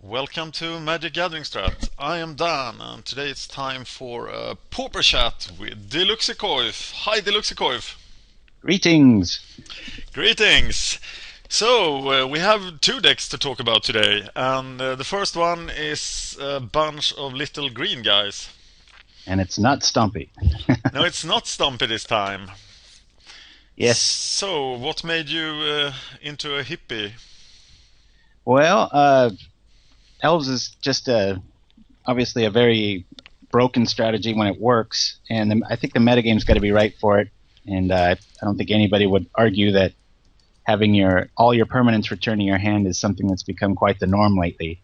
Welcome to MagicGatheringStrat. I am Dan, and today it's time for a Pauper chat with Deluxeicoff. Hi, Deluxeicoff. Greetings. Greetings. So, we have two decks to talk about today, and the first one is a bunch of little green guys. And it's not Stompy. No, it's not Stompy this time. Yes. So, what made you into a hippie? Well, Elves is just obviously a very broken strategy when it works, and I think the metagame's got to be right for it. And I don't think anybody would argue that having all your permanents return to your hand is something that's become quite the norm lately.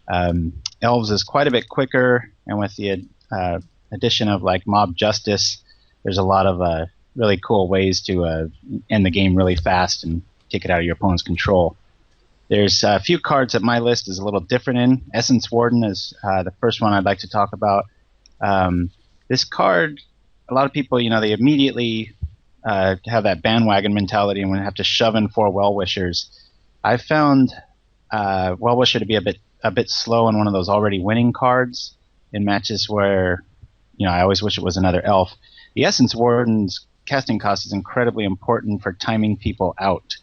Elves is quite a bit quicker, and with the addition of like mob justice, there's a lot of really cool ways to end the game really fast and take it out of your opponent's control. There's a few cards that my list is a little different in. Essence Warden is the first one I'd like to talk about. This card, a lot of people, they immediately have that bandwagon mentality and have to shove in 4 Well-Wishers. I found Well-Wisher to be a bit slow in one of those already winning cards in matches where, I always wish it was another elf. The Essence Warden's casting cost is incredibly important for timing people out.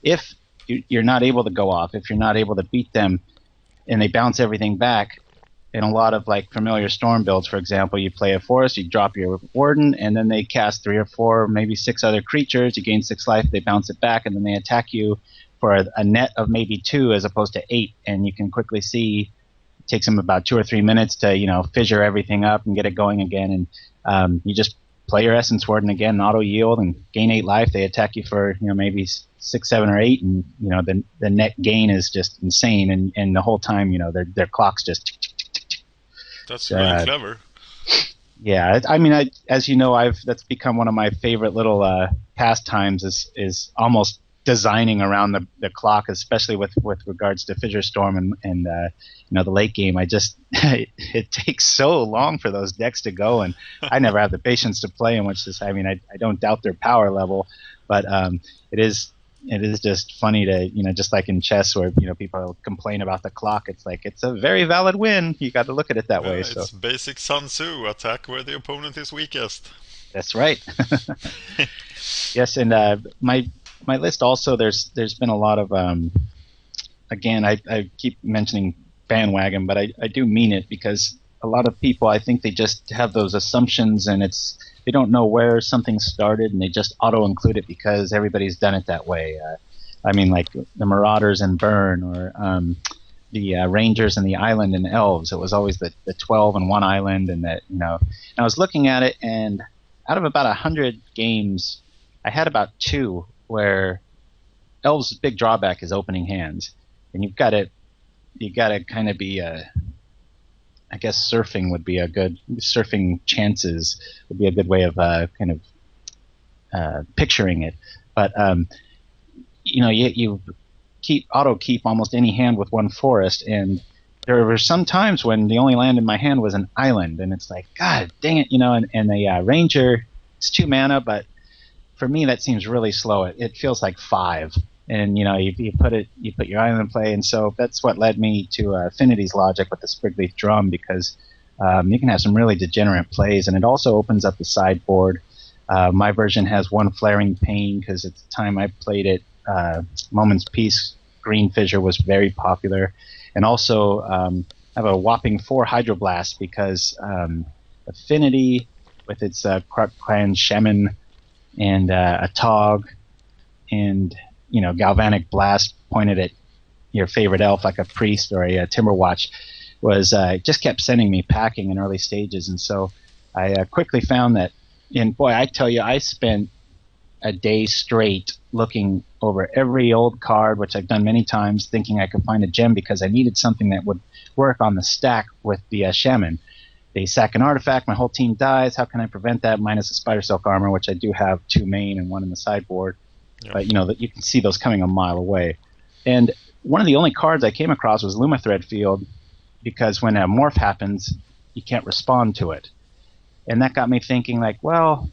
If you're not able to go off, if you're not able to beat them and they bounce everything back, in a lot of like familiar storm builds, for example, you play a forest, you drop your warden, and then they cast 3 or 4, maybe 6 other creatures, you gain 6 life, they bounce it back, and then they attack you for a net of maybe 2 as opposed to 8, and you can quickly see it takes them about 2 or 3 minutes to fissure everything up and get it going again, and you just play your Essence Warden again, auto yield, and gain 8 life. They attack you for maybe 6, 7, or 8, and the net gain is just insane, and the whole time their clocks just tick, tick, tick, tick, tick. That's really clever. Yeah, I mean, as you know, that's become one of my favorite little pastimes is almost designing around the clock, especially with regards to Fissure Storm and the late game. It takes so long for those decks to go, and I never have the patience to play them. I don't doubt their power level, but it is just funny to just like in chess where people complain about the clock. It's like it's a very valid win. You got to look at it that way. It's basic Sun Tzu: attack where the opponent is weakest. That's right. Yes, and my list also, there's been a lot of again, I keep mentioning bandwagon, but I do mean it, because a lot of people, I think they just have those assumptions, and they don't know where something started, and they just auto-include it because everybody's done it that way. I mean, like the Marauders and Burn, or the Rangers and the Island and Elves. It was always the 12 and 1 island, and and I was looking at it, and out of about 100 games, I had about 2 where Elves' big drawback is opening hands, and you got to kind of be I guess surfing chances would be a good way of kind of picturing it. But you keep almost any hand with 1 forest, and there were some times when the only land in my hand was an island, and it's like, God dang it, and the Ranger, it's 2 mana, but for me that seems really slow. It feels like 5. And you put your island in play, and so that's what led me to Affinity's logic with the Sprigleaf Drum, because you can have some really degenerate plays, and it also opens up the sideboard. My version has 1 Flaring Pain, because at the time I played it, Moment's Peace Green Fissure was very popular, and also I have a whopping 4 Hydroblast, because Affinity with its Clan Shaman and a Tog and Galvanic Blast pointed at your favorite elf like a priest or a Timberwatch was just kept sending me packing in early stages, and so I quickly found that, and boy, I tell you, I spent a day straight looking over every old card, which I've done many times, thinking I could find a gem, because I needed something that would work on the stack with the Shaman. They sack an artifact, my whole team dies. How can I prevent that? Minus the Spider Silk Armor, which I do have 2 main and 1 in the sideboard. Yep. But you can see those coming a mile away. And one of the only cards I came across was Lumathread Field, because when a morph happens, you can't respond to it. And that got me thinking, like, well,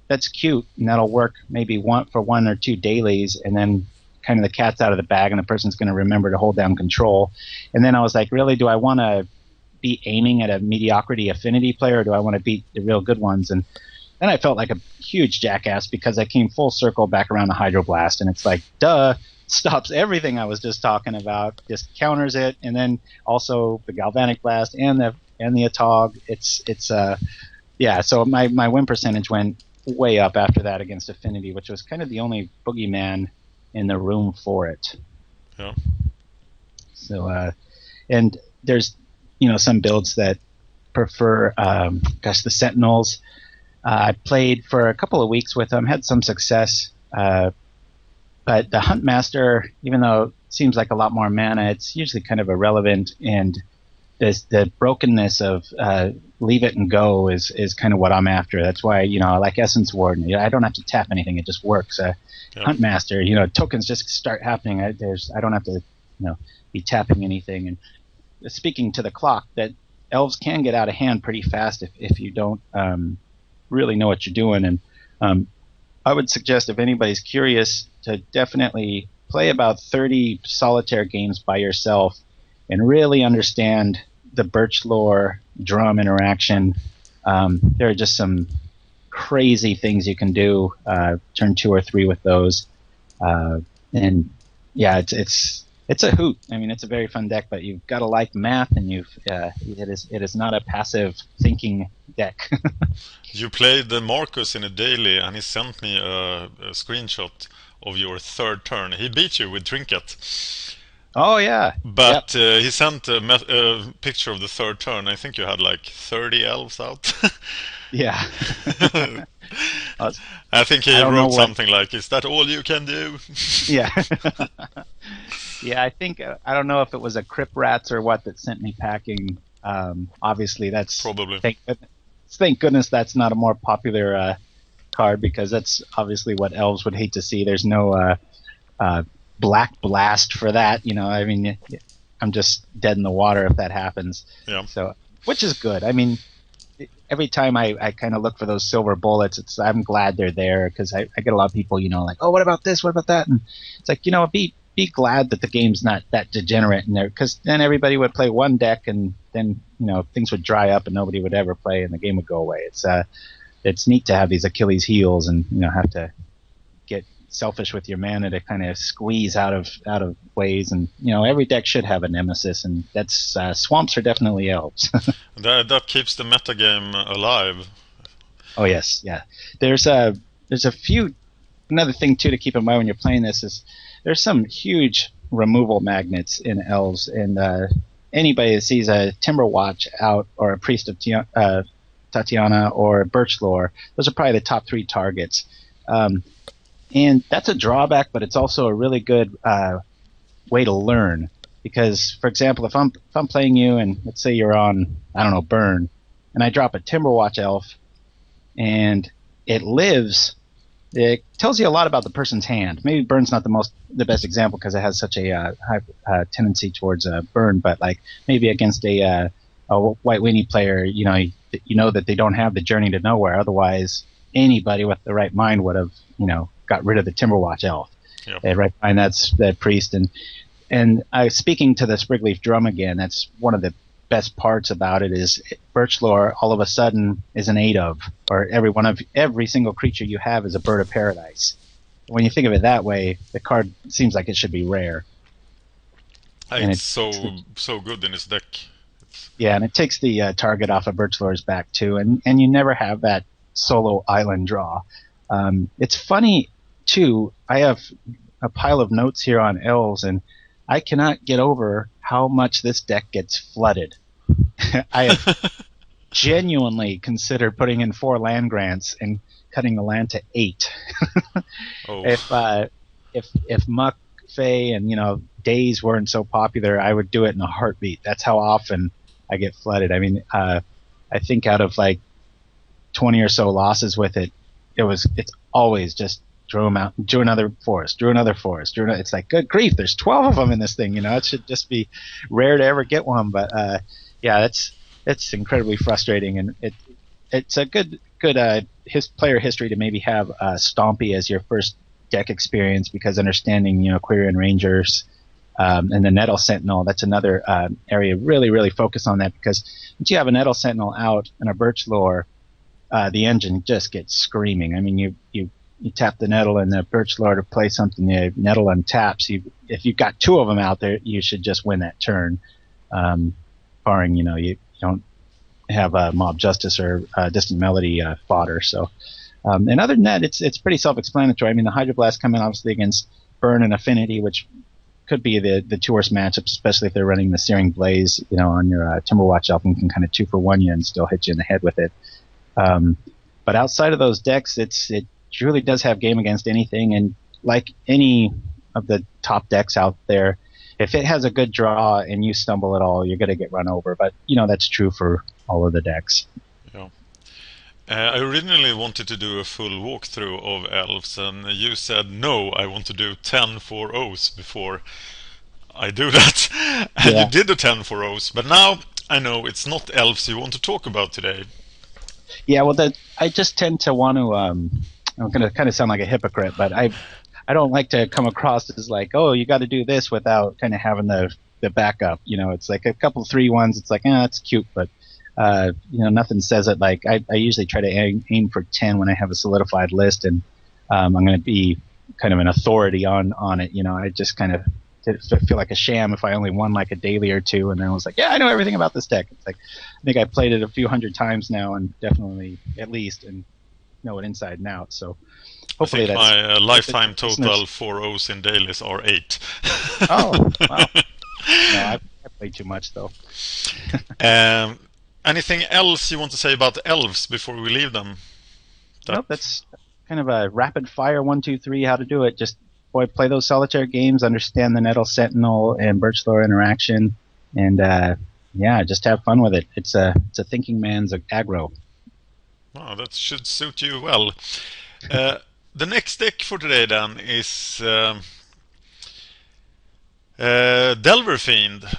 that's cute, and that'll work maybe for 1 or 2 dailies, and then kind of the cat's out of the bag and the person's going to remember to hold down control. And then I was like, really, do I want to be aiming at a mediocrity affinity player, or do I want to beat the real good ones? And then I felt like a huge jackass because I came full circle back around the Hydroblast, and it's like, duh, stops everything I was just talking about, just counters it, and then also the Galvanic Blast and the Atog. So my win percentage went way up after that against Affinity, which was kind of the only boogeyman in the room for it. Yeah. So and there's some builds that prefer the Sentinels. I played for a couple of weeks with them, had some success. But the Huntmaster, even though it seems like a lot more mana, it's usually kind of irrelevant, and the brokenness of leave it and go is kind of what I'm after. That's why, I like Essence Warden. I don't have to tap anything; it just works. Huntmaster, tokens just start happening. I don't have to, be tapping anything. And speaking to the clock, that elves can get out of hand pretty fast if you don't really know what you're doing. And I would suggest, if anybody's curious, to definitely play about 30 solitaire games by yourself and really understand the Birch lore drum interaction. There are just some crazy things you can do turn 2 or 3 with those. And yeah, it's a hoot. I mean, it's a very fun deck, but you've got to like math, and it is not a passive thinking deck. You played the Marcus in a daily, and he sent me a screenshot of your third turn. He beat you with Trinket. Oh, yeah. But he sent a picture of the third turn. I think you had like 30 elves out. Yeah. I think he wrote something like, "Is that all you can do?" Yeah. Yeah, I think, I don't know if it was a Crip Rats or what that sent me packing. Obviously, that's... Probably. Thank goodness that's not a more popular card, because that's obviously what elves would hate to see. There's no Black Blast for that. I mean, I'm just dead in the water if that happens. Yeah. So, which is good. I mean, every time I kind of look for those silver bullets, I'm glad they're there, because I get a lot of people, like, oh, what about this? What about that? And it's like, be glad that the game's not that degenerate in there, because then everybody would play one deck, and then things would dry up and nobody would ever play, and the game would go away. It's neat to have these Achilles heels, and have to get selfish with your mana to kind of squeeze out of ways, and every deck should have a nemesis, and that's swamps are definitely elves. That keeps the metagame alive. Oh yes, yeah. There's a few. Another thing too to keep in mind when you're playing this is there's some huge removal magnets in elves, and anybody that sees a Timberwatch out, or a Priest of Tatiana, or Birchlore, those are probably the top 3 targets. And that's a drawback, but it's also a really good way to learn. Because, for example, if I'm playing you, and let's say you're on, I don't know, Burn, and I drop a Timberwatch elf, and it lives, it tells you a lot about the person's hand. Maybe Burn's not the best example because it has such a high tendency towards Burn, but like maybe against a White Weenie player, you know that they don't have the Journey to Nowhere. Otherwise, anybody with the right mind would have, got rid of the Timberwatch elf. Yep. Right behind that's that priest. And speaking to the Sprigleaf Drum again, that's one of the best parts about it is Birchlore all of a sudden is an 8 of, or every single creature you have is a Bird of Paradise. When you think of it that way, the card seems like it should be rare. It's so good in this deck. Yeah, and it takes the target off of Birchlore's back too, and you never have that solo island draw. It's funny too. I have a pile of notes here on elves, and I cannot get over how much this deck gets flooded. I have genuinely considered putting in 4 land grants and cutting the land to 8. Oh. If Muck, Fey, and Days weren't so popular, I would do it in a heartbeat. That's how often I get flooded. I mean, I think out of like 20 or so losses with it, it's always just drew them out, drew another forest, it's like, good grief, there's 12 of them in this thing. It should just be rare to ever get one. But yeah, it's incredibly frustrating, and it's a good player history to maybe have Stompy as your first deck experience because understanding, Query and Rangers and the Nettle Sentinel, that's another area. Really focus on that because once you have a Nettle Sentinel out and a Birch Lore, the engine just gets screaming. I mean, you tap the Nettle and the Birch Lore to play something, the Nettle untaps. If you've got two of them out there, you should just win that turn, barring, you don't have Mob Justice or Distant Melody fodder. So, and other than that, it's pretty self-explanatory. I mean, the Hydroblast come in obviously against Burn and Affinity, which could be the two worst matchups, especially if they're running the Searing Blaze, on your Timberwatch Elf, and can kind of 2-for-1 you and still hit you in the head with it. But outside of those decks, it truly does have game against anything, and like any of the top decks out there, if it has a good draw and you stumble at all, you're going to get run over. But, that's true for all of the decks. Yeah. I originally wanted to do a full walkthrough of Elves, and you said, no, I want to do 10 4-0s before I do that. And you did the 10 4-0s, but now I know it's not Elves you want to talk about today. Yeah, well, I just tend to want to, I'm going to kind of sound like a hypocrite, but I don't like to come across as like, oh, you got to do this without kind of having the backup. It's like a couple 3-1s. It's like, it's cute, but nothing says it. Like I usually try to aim for 10 when I have a solidified list, and I'm going to be kind of an authority on it. I just kind of feel like a sham if I only won like a daily or two, and then I was like, yeah, I know everything about this deck. It's like I think I played it a few hundred times now, and definitely at least and know it inside and out. So hopefully I think my lifetime total 4-0s in dailies are 8. Oh, wow. No, I played too much though. Anything else you want to say about Elves before we leave them? Nope, that's kind of a rapid fire 1, 2, 3 how to do it. Just play those solitaire games, understand the Nettle Sentinel and Birch Lore interaction, and just have fun with it. It's a thinking man's aggro. Oh, that should suit you well. The next deck for today then is DelverFiend,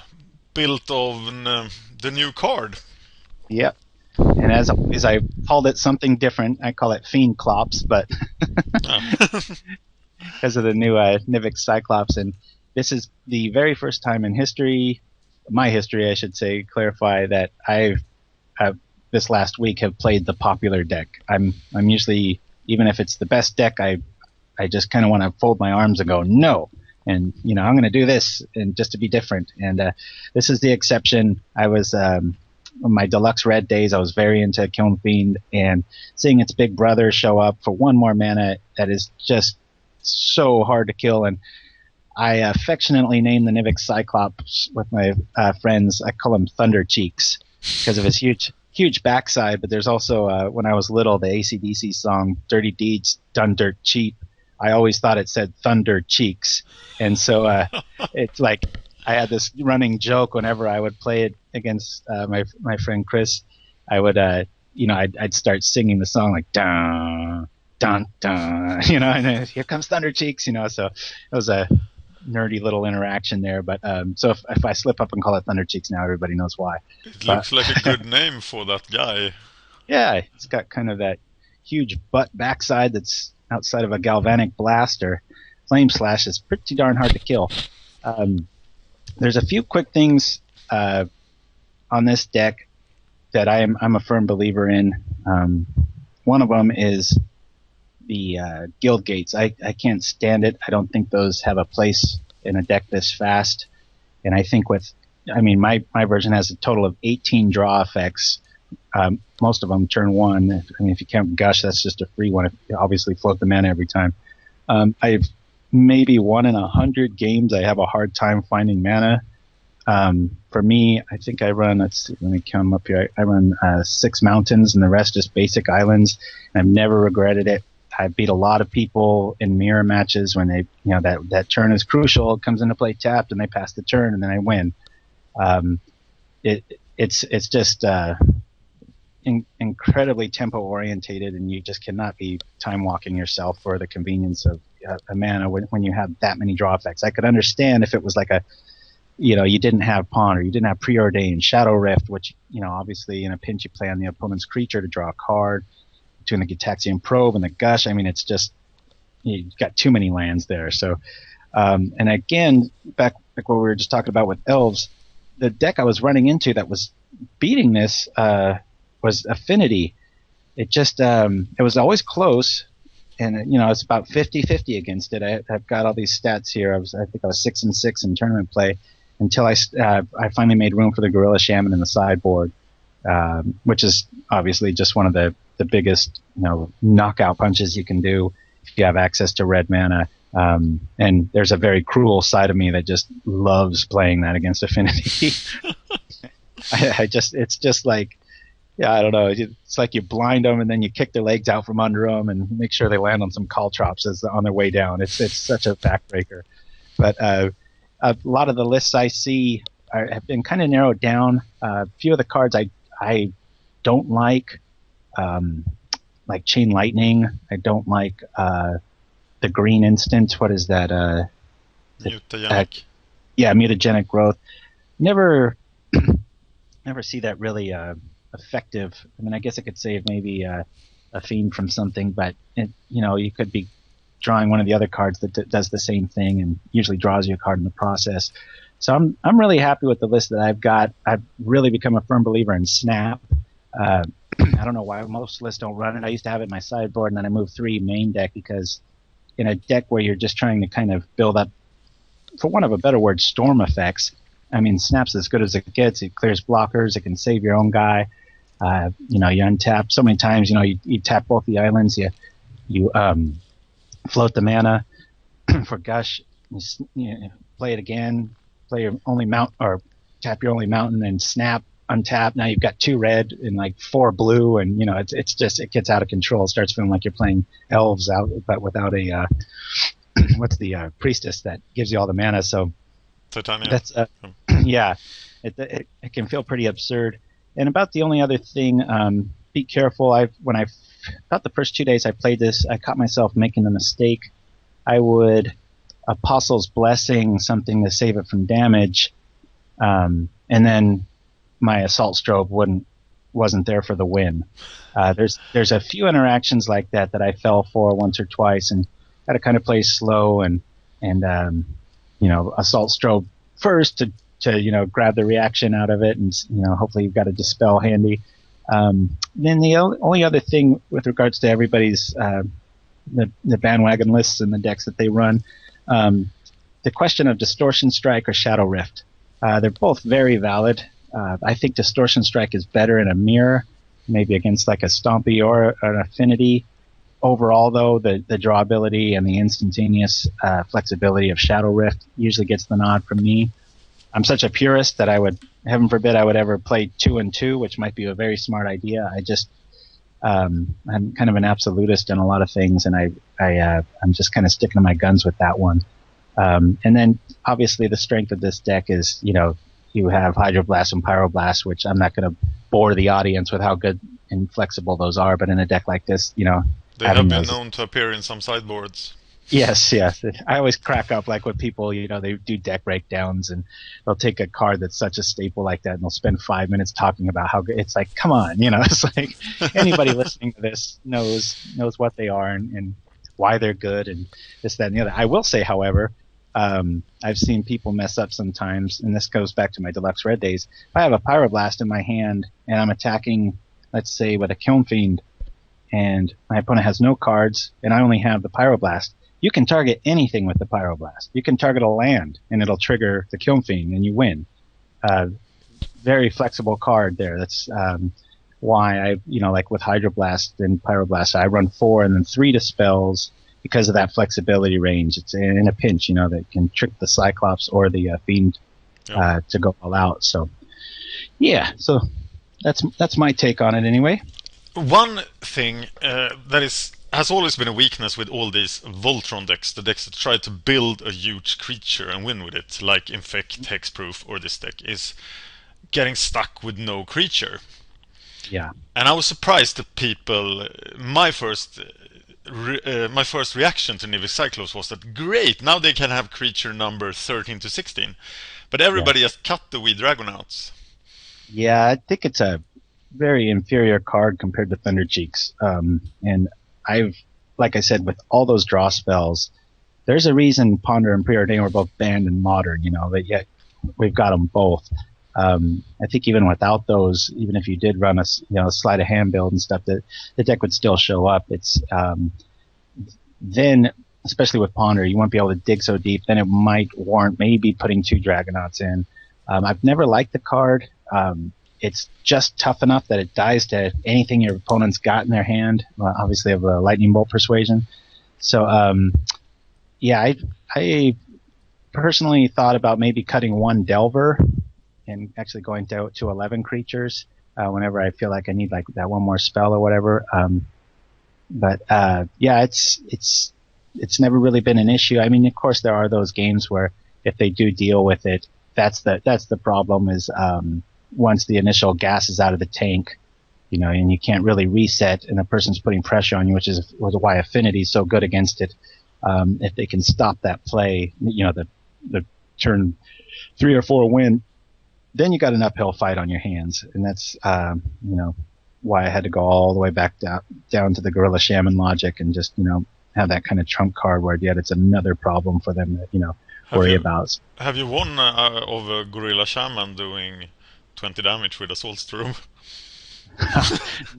built on the new card. Yep. And as always, I called it something different. I call it Fiend Clops, but because of the new Nivix Cyclops. And this is the very first time in history, my history, I should say, clarify that I've this last week have played the popular deck. I'm usually, even if it's the best deck, I just kind of want to fold my arms and go, no. And, I'm going to do this and just to be different. And this is the exception. I was, on my Deluxe Red days, I was very into Kiln Fiend, and seeing its big brother show up for one more mana that is just so hard to kill. And I affectionately named the Nivix Cyclops with my friends. I call him Thunder Cheeks because of his huge backside. But there's also, when I was little, the AC/DC song Dirty Deeds Done Dirt Cheap. I always thought it said Thunder Cheeks. And so it's like I had this running joke whenever I would play it against my friend Chris. I would, I'd start singing the song like, dun, dun, dun, and then, here comes Thunder Cheeks, so it was a nerdy little interaction there. But so if I slip up and call it Thunder Cheeks now, everybody knows why. It looks like a good name for that guy. Yeah, it's got kind of that huge butt backside that's outside of a galvanic blast or flame slash is pretty darn hard to kill. There's a few quick things on this deck that I'm a firm believer in. One of them is the Guild Gates. I can't stand it. I don't think those have a place in a deck this fast. And I think my version has a total of 18 draw effects. Most of them turn 1. If you count Gush, that's just a free one. You obviously float the mana every time. I've maybe 1 in 100 games I have a hard time finding mana. For me, I think I run, let me count them up here. I run 6 mountains and the rest just basic islands. And I've never regretted it. I've beat a lot of people in mirror matches when they, that turn is crucial. It comes into play tapped and they pass the turn and then I win. It's just incredibly tempo orientated, and you just cannot be time walking yourself for the convenience of a mana when you have that many draw effects. I could understand if it was like you didn't have Pawn or you didn't have Preordained, Shadow Rift, which, obviously in a pinch you play on the opponent's creature to draw a card between the Gitaxian Probe and the Gush. It's just you've got too many lands there. So, and again, back what we were just talking about with elves, the deck I was running into that was beating this was Affinity. It just it was always close, and it's about 50-50 against it. I've got all these stats here. I think I was 6-6 in tournament play until I finally made room for the Gorilla Shaman in the sideboard, which is obviously just one of the biggest knockout punches you can do if you have access to red mana. And there's a very cruel side of me that just loves playing that against Affinity. It's just like, I don't know. It's like you blind them and then you kick their legs out from under them and make sure they land on some caltrops on their way down. It's such a backbreaker. But a lot of the lists I see have been kind of narrowed down. A few of the cards I don't like Chain Lightning. I don't like the green instant. What is that? Mutagenic. Mutagenic growth. Never see that really effective. I mean, I guess I could save maybe a fiend from something, but you could be drawing one of the other cards that does the same thing and usually draws you a card in the process. So I'm really happy with the list that I've got. I've really become a firm believer in Snap. I don't know why most lists don't run it. I used to have it in my sideboard, and then I moved 3 main deck because in a deck where you're just trying to kind of build up, for want of a better word, storm effects. I mean, Snap's as good as it gets. It clears blockers. It can save your own guy. You untap so many times. You tap both the islands. You float the mana for Gush. You play it again. Play your only mount or tap your only mountain and snap. Untap. Now you've got 2 red and 4 blue, and it gets out of control. It starts feeling like you're playing elves out, but without a what's the priestess that gives you all the mana. So Titania. That's it can feel pretty absurd. And about the only other thing, be careful. About the first 2 days I played this, I caught myself making the mistake. I would Apostle's Blessing something to save it from damage, and then my Assault Strobe wasn't there for the win. There's a few interactions like that I fell for once or twice, and got to kind of play slow and Assault Strobe first to grab the reaction out of it, and hopefully you've got a Dispel handy. Then the only other thing with regards to everybody's the bandwagon lists and the decks that they run, the question of Distortion Strike or Shadow Rift, they're both very valid. I think Distortion Strike is better in a mirror, maybe against like a Stompy or an Affinity. Overall, though, the drawability and the instantaneous flexibility of Shadow Rift usually gets the nod from me. I'm such a purist that heaven forbid I would ever play 2 and 2, which might be a very smart idea. I'm kind of an absolutist in a lot of things, and I'm just kind of sticking to my guns with that one. And then obviously the strength of this deck is, you have Hydroblast and Pyroblast, which I'm not going to bore the audience with how good and flexible those are, but in a deck like this, they have been known to appear in some sideboards. Yes. I always crack up when people, they do deck breakdowns and they'll take a card that's such a staple like that and they'll spend 5 minutes talking about how good. It's like, come on, it's like anybody listening to this knows what they are and why they're good and this, that, and the other. I will say, however, I've seen people mess up sometimes, and this goes back to my Deluxe Red days. If I have a Pyroblast in my hand and I'm attacking, let's say, with a Kiln Fiend, and my opponent has no cards, and I only have the Pyroblast, you can target anything with the Pyroblast. You can target a land, and it'll trigger the Kiln Fiend, and you win. Very flexible card there. That's why I, like with Hydroblast and Pyroblast, I run 4 and then 3 Dispels because of that flexibility range. It's in a pinch, that can trick the Cyclops or the Fiend to go all out. So, yeah. So that's my take on it anyway. One thing that has always been a weakness with all these Voltron decks, the decks that try to build a huge creature and win with it, like Infect, Hexproof, or this deck, is getting stuck with no creature. Yeah. And I was surprised that people... My first reaction to Nivix Cyclops was that, great, now they can have creature number 13 to 16. But everybody has cut the Wee Dragonauts. Yeah, I think it's a very inferior card compared to Thunder Cheeks. And I've like I said, with all those draw spells, there's a reason Ponder and Preordain were both banned in Modern, but yet we've got them both. I think even without those, even if you did run a sleight of hand build and stuff, the deck would still show up. It's then, especially with Ponder, you won't be able to dig so deep. Then it might warrant maybe putting 2 Dragonauts in. I've never liked the card. It's just tough enough that it dies to anything your opponent's got in their hand. Well, obviously, I have a Lightning Bolt Persuasion. So, I personally thought about maybe cutting 1 Delver and actually going to 11 creatures whenever I feel like I need like that one more spell or whatever. It's never really been an issue. I mean, of course, there are those games where if they do deal with it, that's the problem is once the initial gas is out of the tank, and you can't really reset, and the person's putting pressure on you, which was why Affinity is so good against it. If they can stop that play, the turn 3 or 4 win, then you got an uphill fight on your hands, and that's why I had to go all the way back down to the Gorilla Shaman logic and just have that kind of trump card where yet it's another problem for them to worry about. Have you won of a Gorilla Shaman doing 20 damage with Assault Storm?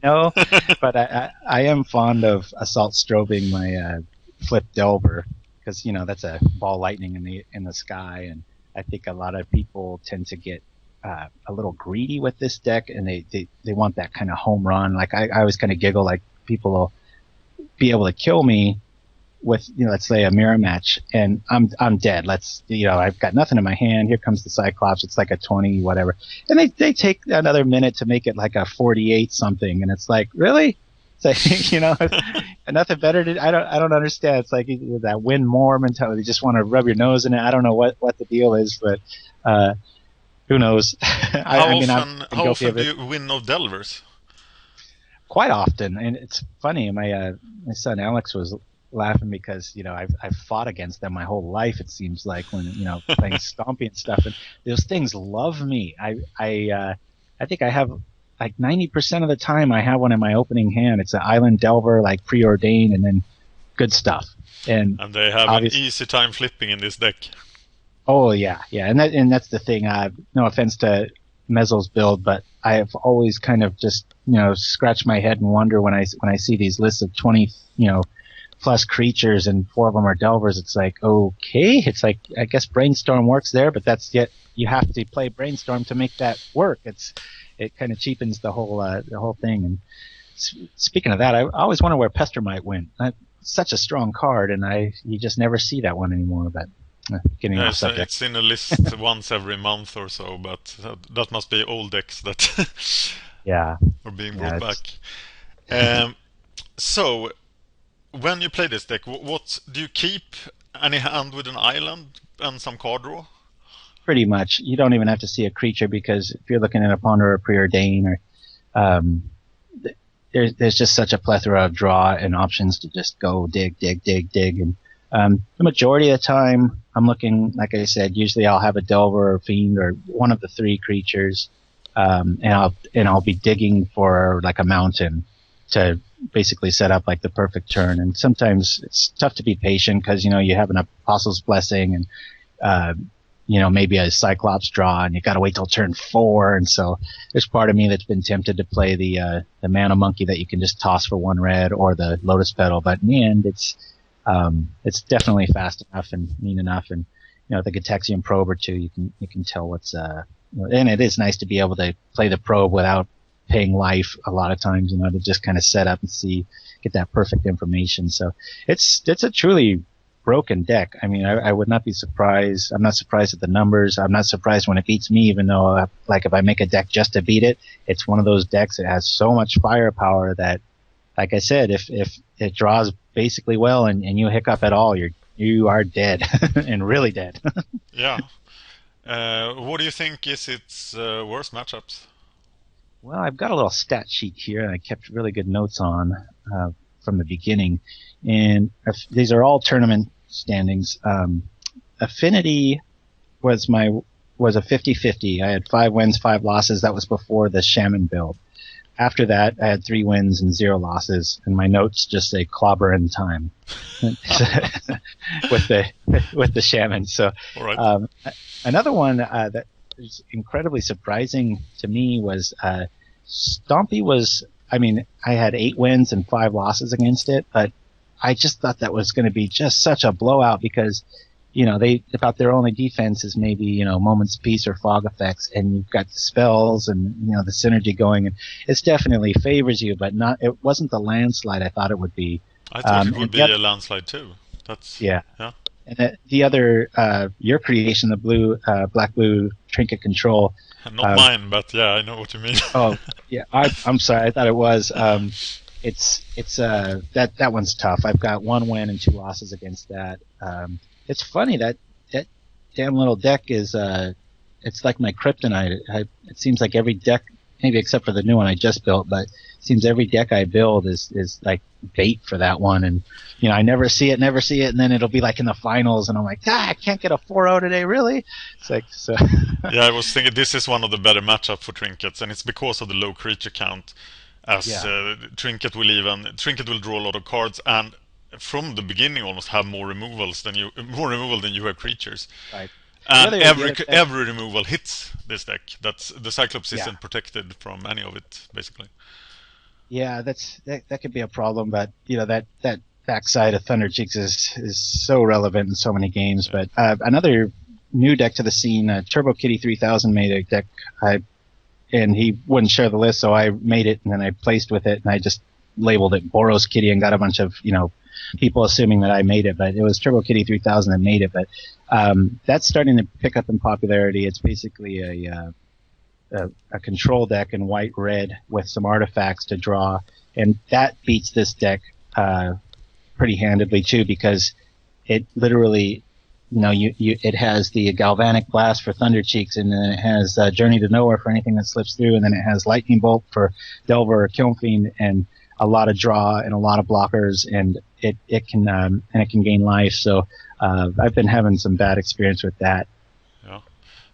No, but I am fond of Assault Strobing my Flip Delver because that's a ball lightning in the sky, and I think a lot of people tend to get a little greedy with this deck, and they want that kind of home run. Like I always kind of giggle, like people will be able to kill me with let's say a mirror match, and I'm dead. I've got nothing in my hand. Here comes the Cyclops. It's like a 20 whatever, and they take another minute to make it like a 48 something, and it's like really. It's like, nothing better to. I don't understand. It's like that win more mentality. You just want to rub your nose in it. I don't know what the deal is, but who knows? How often do you win of Delvers? Quite often, and it's funny. My son Alex was laughing because I've fought against them my whole life. It seems like when playing Stompy and stuff, and those things love me. I think I have. Like 90% of the time, I have one in my opening hand. It's an Island Delver, like Preordain, and then good stuff. And they have an easy time flipping in this deck. Oh yeah, and that's the thing. No offense to Mezzel's build, but I have always kind of just scratched my head and wonder when I see these lists of 20 plus creatures and 4 of them are Delvers. It's like okay, it's like I guess Brainstorm works there, but that's yet you have to play Brainstorm to make that work. It kind of cheapens the whole thing. And speaking of that, I always wonder where Pester might win. Such a strong card, and you just never see that one anymore. But getting off subject. It's in a list once every month or so, but that must be old decks that are being brought back. So, when you play this deck, what do you keep? Any hand with an island and some card draw? Pretty much. You don't even have to see a creature because if you're looking at a Ponder or a Preordain, or there's just such a plethora of draw and options to just go dig. And the majority of the time, I'm looking, like I said, usually I'll have a Delver or Fiend or one of the 3 creatures, and I'll be digging for like a mountain to basically set up like the perfect turn. And sometimes it's tough to be patient because you have an Apostle's Blessing and maybe a Cyclops draw, and you got to wait till turn 4. And so there's part of me that's been tempted to play the Mana Monkey that you can just toss for 1 red, or the Lotus Petal. But in the end, it's definitely fast enough and mean enough. And the Gataxian Probe or 2, you can tell what's and it is nice to be able to play the probe without paying life a lot of times. To just kind of set up and get that perfect information. So it's a truly broken deck. I mean, I would not be surprised. I'm not surprised at the numbers. I'm not surprised when it beats me, even though, if I make a deck just to beat it, it's one of those decks that has so much firepower that, like I said, if it draws basically well and you hiccup at all, you are dead and really dead. Yeah. What do you think is its worst matchups? Well, I've got a little stat sheet here, and I kept really good notes on from the beginning. And these are all tournament standings. Affinity was a 50-50. I had 5 wins, 5 losses. That was before the Shaman build. after that, I had 3 wins and 0 losses, and my notes just say "clobber in time" with the shaman. So, All right. another one that is incredibly surprising to me was Stompy was. I mean, I had 8 wins and 5 losses against it, but I just thought that was going to be just such a blowout because, they about their only defense is maybe, Moment's Peace or Fog effects, and you've got the spells and, the synergy going, and it definitely favors you, but it wasn't the landslide I thought it would be. I thought it would be a landslide too. That's yeah. Yeah. And the other, your creation, the black-blue Trinket control. Not mine, but yeah, I know what you mean. Oh, yeah. I'm sorry. I thought it was. It's that one's tough. I've got 1 win and 2 losses against that. It's funny that damn little deck is it's like my kryptonite. It seems like every deck, maybe except for the new one I just built, but it seems every deck I build is like bait for that one. And I never see it, and then it'll be like in the finals, and I'm like, I can't get a 4-0 today, really? It's like so. Yeah, I was thinking this is one of the better matchups for Trinkets, and it's because of the low creature count. As Trinket will draw a lot of cards, and from the beginning almost have more removal than you have creatures. Right. And every removal hits this deck. That's the Cyclops isn't protected from any of it, basically. Yeah, that could be a problem, but that backside of Thunder Cheeks is so relevant in so many games. But another new deck to the scene, Turbo Kitty 3000 made a deck, and he wouldn't share the list, so I made it and then I placed with it, and I just labeled it Boros Kitty and got a bunch of people assuming that I made it, but it was Turbo Kitty 3000 that made it. But that's starting to pick up in popularity. It's basically a control deck in white-red with some artifacts to draw, and that beats this deck pretty handedly too, because it literally, it has the Galvanic Blast for Thunder Cheeks, and then it has Journey to Nowhere for anything that slips through, and then it has Lightning Bolt for Delver or Kilnfiend, and a lot of draw and a lot of blockers, and it can gain life. So I've been having some bad experience with that. Yeah.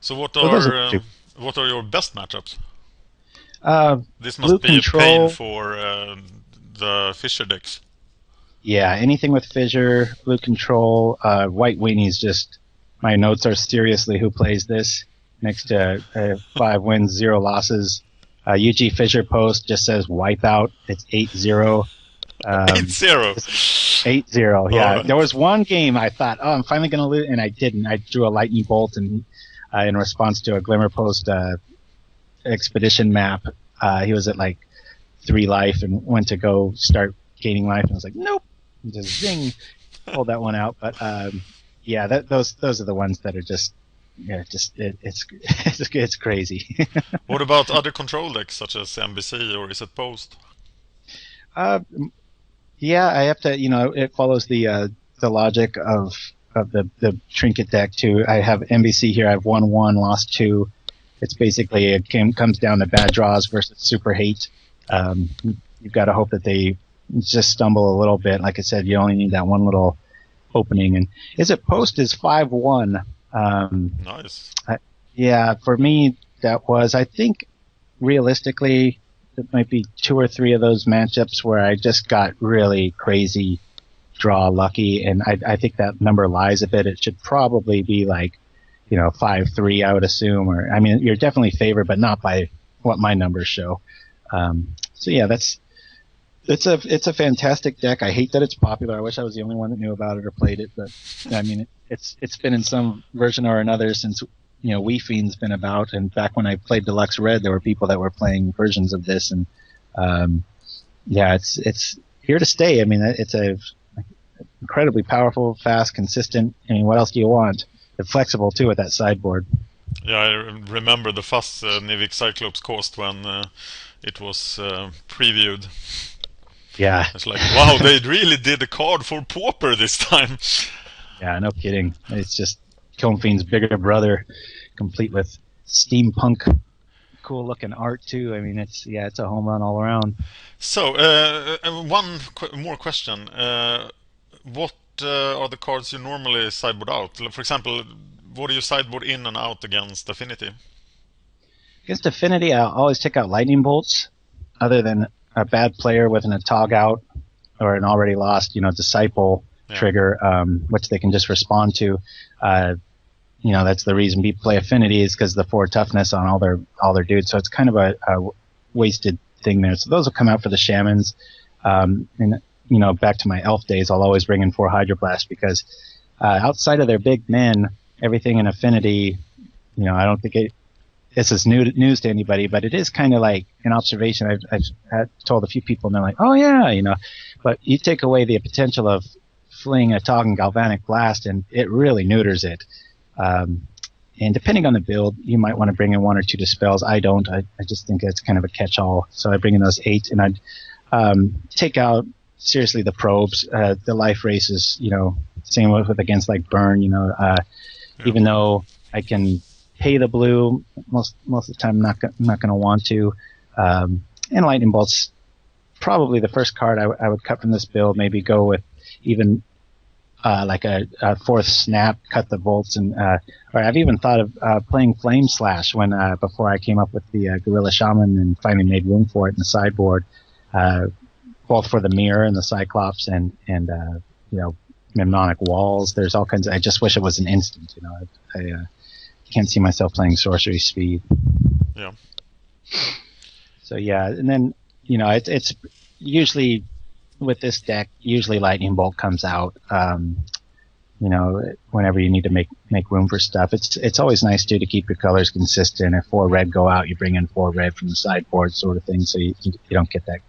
So what are your best matchups? This must be a pain for the Fissure decks. Yeah, anything with Fissure, blue control, white weenies. Just my notes are seriously who plays this next to 5 wins, 0 losses. UG Fissure Post just says wipeout. It's 8-0. 8-0. 8-0. Yeah. Right. There was one game I thought, I'm finally going to lose, and I didn't. I drew a lightning bolt, and in response to a Glimmer Post expedition map, he was at like 3 life and went to go start gaining life, and I was like, nope, and just zing, pulled that one out. But yeah, those are the ones that are just. Yeah, it's crazy. What about other control decks such as MBC or Izzet Post? Yeah, I have to. It follows the logic of the Trinket deck too. I have MBC here. I've won 1, lost 2. It's basically comes down to bad draws versus super hate. You've got to hope that they just stumble a little bit. Like I said, you only need that one little opening. And Izzet Post is 5-1. Nice. Yeah, for me, that was, I think, realistically, it might be 2 or 3 of those matchups where I just got really crazy draw lucky, and I think that number lies a bit. It should probably be like, 5-3, I would assume, or, I mean, you're definitely favored, but not by what my numbers show. So yeah, it's a fantastic deck. I hate that it's popular. I wish I was the only one that knew about it or played it, but I mean, it's been in some version or another since WeFiend's been about. And back when I played Deluxe Red, there were people that were playing versions of this, and yeah, it's here to stay. I mean, it's a incredibly powerful, fast, consistent. I mean, what else do you want? It's flexible too with that sideboard. Yeah, I remember the fuss Nivix Cyclops caused when it was previewed. Yeah. It's like, wow, they really did a card for Pauper this time. Yeah, no kidding. It's just Kilnfiend's bigger brother, complete with steampunk, cool-looking art too. I mean, it's a home run all around. So, one more question. What are the cards you normally sideboard out? For example, what do you sideboard in and out against Affinity? Against Affinity, I'll always take out lightning bolts. other than a bad player with an Atog out or an already lost, disciple trigger, which they can just respond to. That's the reason people play Affinity, is because the 4 toughness on all their dudes. So it's kind of a wasted thing there. So those will come out for the shamans. And back to my elf days, I'll always bring in 4 Hydroblast because outside of their big men, everything in Affinity, I don't think this is news to anybody, but it is kind of like an observation I've told a few people, and they're like, oh yeah, but you take away the potential of fling a Tog and Galvanic Blast, and it really neuters it. And depending on the build, you might want to bring in 1 or 2 Dispels. I don't. I just think it's kind of a catch-all. So I bring in those 8, and I'd take out, seriously, the probes. The life races, same with against like Burn, even though I can pay the blue, most of the time I'm not going to want to. And Lightning Bolt's probably the first card I would cut from this build, maybe go with even like a 4th snap, cut the bolts, and or I've even thought of playing Flame Slash when before I came up with the Gorilla Shaman and finally made room for it in the sideboard, both for the mirror and the Cyclops and Mnemonic Walls. There's all kinds of. I just wish it was an instant. I can't see myself playing Sorcery Speed. Yeah. So yeah, and then it's usually. With this deck, usually Lightning Bolt comes out, whenever you need to make room for stuff. It's always nice too to keep your colors consistent. If 4 red go out, you bring in 4 red from the sideboard, sort of thing, so you don't get that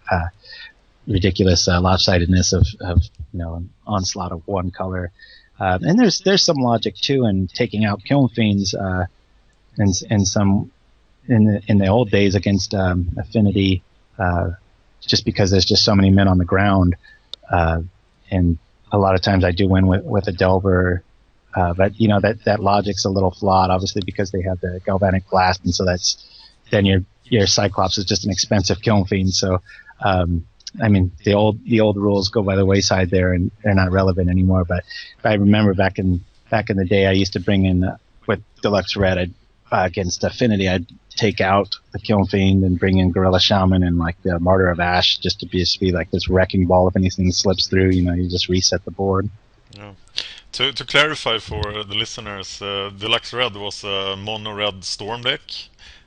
ridiculous lopsidedness of an onslaught of 1 color. And there's some logic too in taking out Kiln Fiends in the old days against Affinity. Just because there's just so many men on the ground, and a lot of times I do win with a Delver, but that logic's a little flawed, obviously, because they have the Galvanic Blast, and so then your Cyclops is just an expensive Kiln Fiend. So, the old rules go by the wayside there, and they're not relevant anymore. But I remember back in the day, I used to bring in with Deluxe Red against Affinity, I'd take out the Kiln Fiend and bring in Gorilla Shaman and like the Martyr of Ash, just to be like this wrecking ball. If anything slips through, you just reset the board. Yeah. To clarify for the listeners, Deluxe Red was a mono red Storm deck.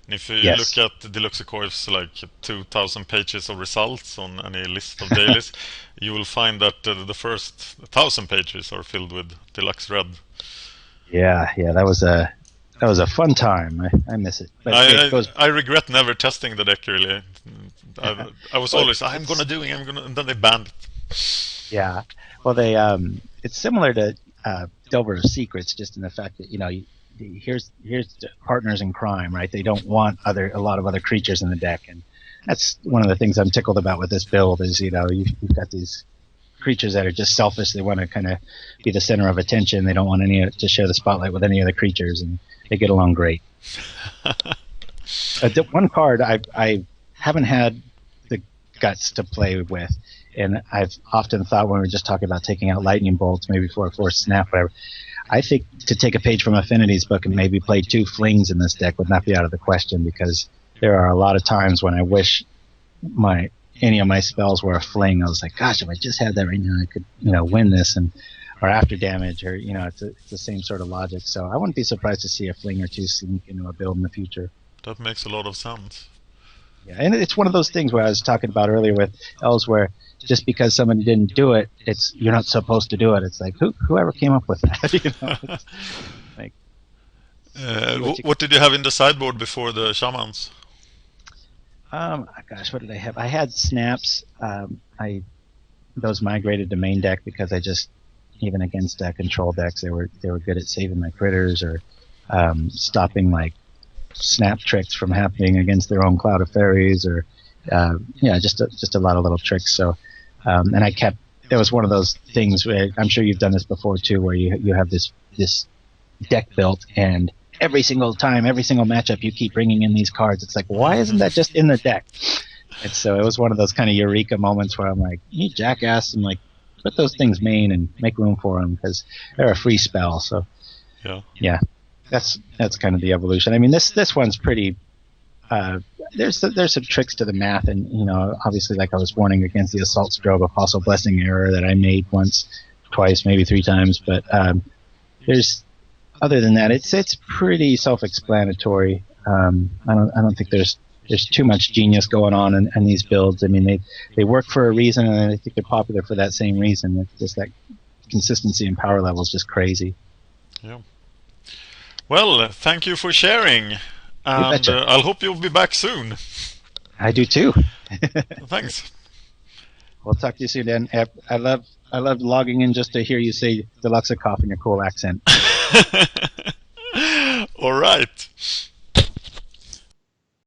And if you look at Deluxeicoff's like 2,000 pages of results on any list of dailies, you will find that the first 1,000 pages are filled with Deluxe Red. Yeah, that was a fun time. I miss it. But I regret never testing the deck, really. I was always, and then they banned it. Yeah. Well, they it's similar to Delver Secrets, just in the fact that, here's the partners in crime, right? They don't want a lot of other creatures in the deck, and that's one of the things I'm tickled about with this build is, you've got these creatures that are just selfish. They want to kind of be the center of attention. They don't want to share the spotlight with any other creatures, and they get along great. One card I haven't had the guts to play with, and I've often thought when we were just talking about taking out Lightning Bolts, maybe for a 4th snap, whatever, I think to take a page from Affinity's book and maybe play 2 flings in this deck would not be out of the question, because there are a lot of times when I wish any of my spells were a fling. I was like, gosh, if I just had that right now, I could, win this, or after damage, or, it's the same sort of logic. So I wouldn't be surprised to see a fling or 2 sneak into a build in the future. That makes a lot of sense. Yeah, and it's one of those things where I was talking about earlier with Elves, where just because somebody didn't do it, you're not supposed to do it. It's like, whoever came up with that? What did you have in the sideboard before the Shamans? Gosh, what did I have? I had Snaps. Those migrated to main deck because I just, even against control decks, they were good at saving my critters or stopping like snap tricks from happening against their own Cloud of Fairies, or just a lot of little tricks. So, and I kept. It was one of those things where I'm sure you've done this before too, where you have this deck built, and every single time, every single matchup, you keep bringing in these cards. It's like, why isn't that just in the deck? And so it was one of those kind of eureka moments where I'm like, you jackass, and like, put those things main and make room for them because they're a free spell. So yeah, that's kind of the evolution. I mean, this one's pretty. there's some tricks to the math, and obviously, like I was warning against the Assault Strobe Apostle Blessing error that I made once, twice, maybe 3 times. But other than that, it's pretty self-explanatory. I don't think there's too much genius going on in these builds. I mean, they work for a reason, and I think they're popular for that same reason. It's just that consistency and power level is just crazy. Yeah. Well, thank you for sharing, and I'll hope you'll be back soon. I do too. Thanks. We'll talk to you soon, Dan. I love logging in just to hear you say Deluxeicoff in your cool accent. All right.